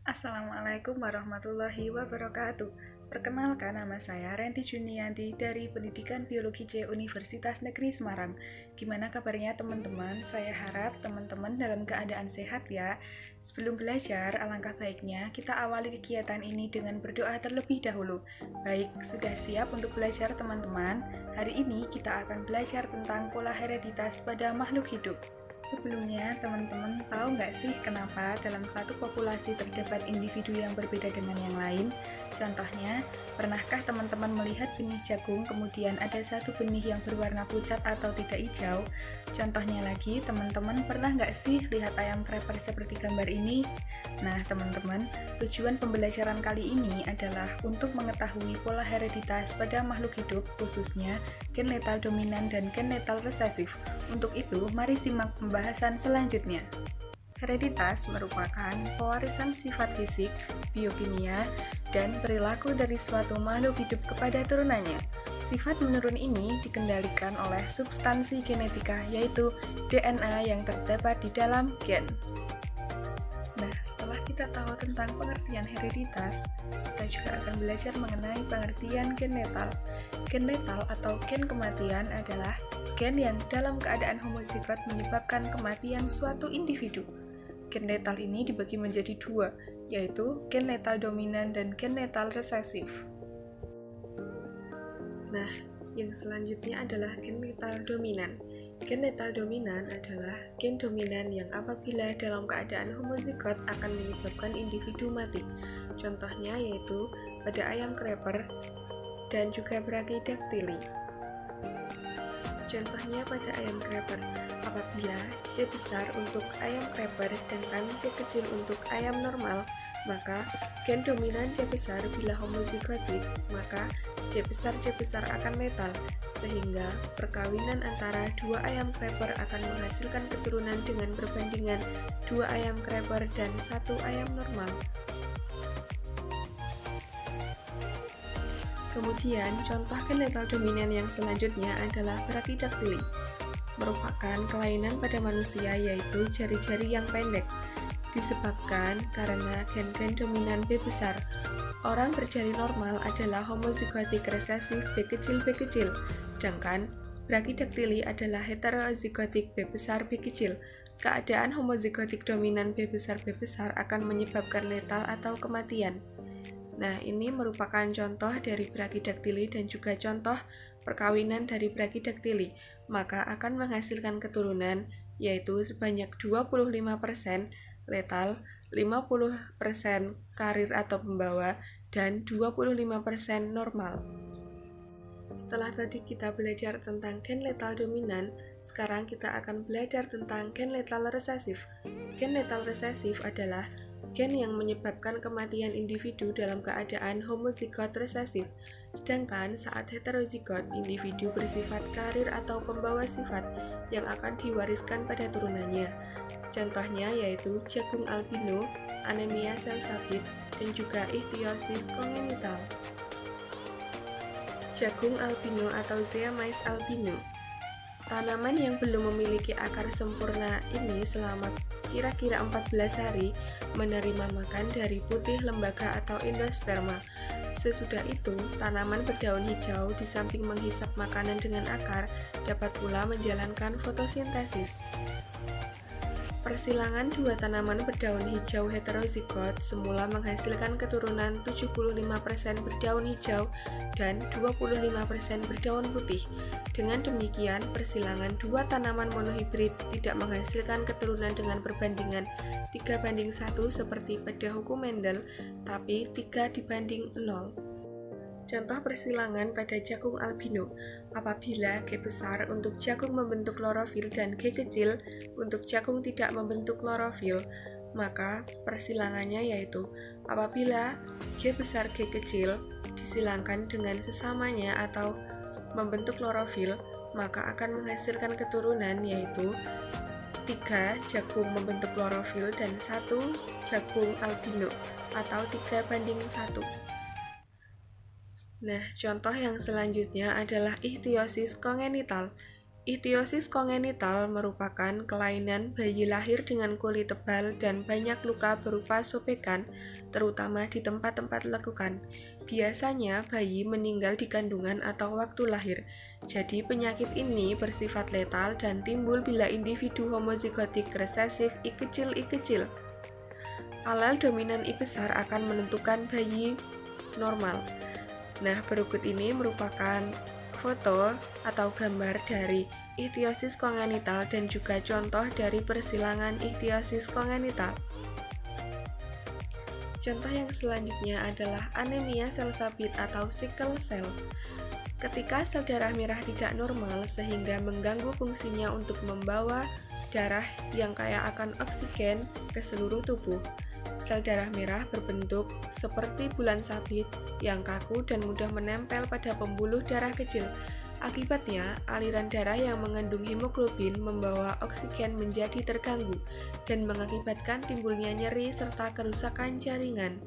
Assalamualaikum warahmatullahi wabarakatuh. Perkenalkan, nama saya Renti Junianti dari Pendidikan Biologi C Universitas Negeri Semarang. Gimana kabarnya teman-teman? Saya harap teman-teman dalam keadaan sehat ya. Sebelum belajar, alangkah baiknya kita awali kegiatan ini dengan berdoa terlebih dahulu. Baik, sudah siap untuk belajar teman-teman? Hari ini kita akan belajar tentang pola hereditas pada makhluk hidup. Sebelumnya, teman-teman tahu nggak sih kenapa dalam satu populasi terdapat individu yang berbeda dengan yang lain? Contohnya, pernahkah teman-teman melihat benih jagung kemudian ada satu benih yang berwarna pucat atau tidak hijau? Contohnya lagi, teman-teman pernah nggak sih lihat ayam kreper seperti gambar ini? Nah, teman-teman, tujuan pembelajaran kali ini adalah untuk mengetahui pola hereditas pada makhluk hidup, khususnya gen letal dominan dan gen letal resesif. Untuk itu, mari simak pembahasan selanjutnya. Hereditas merupakan pewarisan sifat fisik, biokimia, dan perilaku dari suatu makhluk hidup kepada turunannya. Sifat menurun ini dikendalikan oleh substansi genetika, yaitu DNA yang terdapat di dalam gen. Nah, setelah kita tahu tentang pengertian hereditas, kita juga akan belajar mengenai pengertian gen letal. Gen letal atau gen kematian adalah gen yang dalam keadaan homozigot menyebabkan kematian suatu individu. Gen letal ini dibagi menjadi dua, yaitu gen letal dominan dan gen letal resesif. Nah, yang selanjutnya adalah gen letal dominan. Gen letal dominan adalah gen dominan yang apabila dalam keadaan homozigot akan menyebabkan individu mati. Contohnya yaitu pada ayam kreper dan juga Brachydactyly. Contohnya pada ayam kreper, apabila C besar untuk ayam kreper sedangkan C kecil untuk ayam normal, maka gen dominan C besar bila homozigotik, maka C besar akan letal, sehingga perkawinan antara dua ayam kreper akan menghasilkan keturunan dengan perbandingan dua ayam kreper dan satu ayam normal. Kemudian, contoh gen letal dominan yang selanjutnya adalah Brachydactyly. Merupakan kelainan pada manusia yaitu jari-jari yang pendek, disebabkan karena gen-gen dominan B besar. Orang berjari normal adalah homozigotik resesif B kecil, sedangkan Brachydactyly adalah heterozigotik B besar B kecil. Keadaan homozigotik dominan B besar akan menyebabkan letal atau kematian. Nah, ini merupakan contoh dari Brachydactyly dan juga contoh perkawinan dari Brachydactyly, maka akan menghasilkan keturunan yaitu sebanyak 25% letal, 50% karir atau pembawa, dan 25% normal. Setelah tadi kita belajar tentang gen letal dominan, sekarang kita akan belajar tentang gen letal resesif. Gen letal resesif adalah gen yang menyebabkan kematian individu dalam keadaan homozigot resesif, sedangkan saat heterozigot, individu bersifat karir atau pembawa sifat yang akan diwariskan pada turunannya. Contohnya yaitu jagung albino, anemia sel sabit, dan juga ichthyosis congenital. Jagung albino atau Zeamyce albino. Tanaman yang belum memiliki akar sempurna ini selama kira-kira 14 hari menerima makan dari putih lembaga atau endosperma. Sesudah itu, tanaman berdaun hijau di samping menghisap makanan dengan akar dapat pula menjalankan fotosintesis. Persilangan dua tanaman berdaun hijau heterozigot semula menghasilkan keturunan 75% berdaun hijau dan 25% berdaun putih. Dengan demikian, persilangan dua tanaman monohibrid tidak menghasilkan keturunan dengan perbandingan 3:1 seperti pada hukum Mendel, tapi 3:0. Contoh persilangan pada jagung albino, apabila G besar untuk jagung membentuk klorofil dan G kecil untuk jagung tidak membentuk klorofil, maka persilangannya yaitu apabila G besar G kecil disilangkan dengan sesamanya atau membentuk klorofil, maka akan menghasilkan keturunan yaitu 3 jagung membentuk klorofil dan 1 jagung albino atau 3:1. Nah, contoh yang selanjutnya adalah ichthyosis congenital. Ichthyosis kongenital merupakan kelainan bayi lahir dengan kulit tebal dan banyak luka berupa sobekan, terutama di tempat-tempat lekukan. Biasanya bayi meninggal di kandungan atau waktu lahir. Jadi penyakit ini bersifat letal dan timbul bila individu homozigotik resesif I kecil. Alel dominan I besar akan menentukan bayi normal. Nah, berikut ini merupakan foto atau gambar dari ichthyosis kongenital dan juga contoh dari persilangan ichthyosis kongenital. Contoh yang selanjutnya adalah anemia sel sabit atau sickle cell. Ketika sel darah merah tidak normal sehingga mengganggu fungsinya untuk membawa darah yang kaya akan oksigen ke seluruh tubuh. Sel darah merah berbentuk seperti bulan sabit yang kaku dan mudah menempel pada pembuluh darah kecil. Akibatnya, aliran darah yang mengandung hemoglobin membawa oksigen menjadi terganggu dan mengakibatkan timbulnya nyeri serta kerusakan jaringan.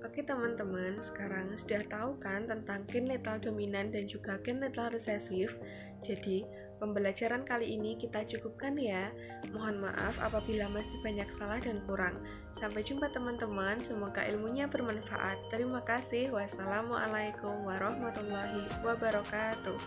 Oke teman-teman, sekarang sudah tahu kan tentang gen letal dominan dan juga gen letal resesif. Jadi, pembelajaran kali ini kita cukupkan ya. Mohon maaf apabila masih banyak salah dan kurang. Sampai jumpa teman-teman, semoga ilmunya bermanfaat. Terima kasih. Wassalamualaikum warahmatullahi wabarakatuh.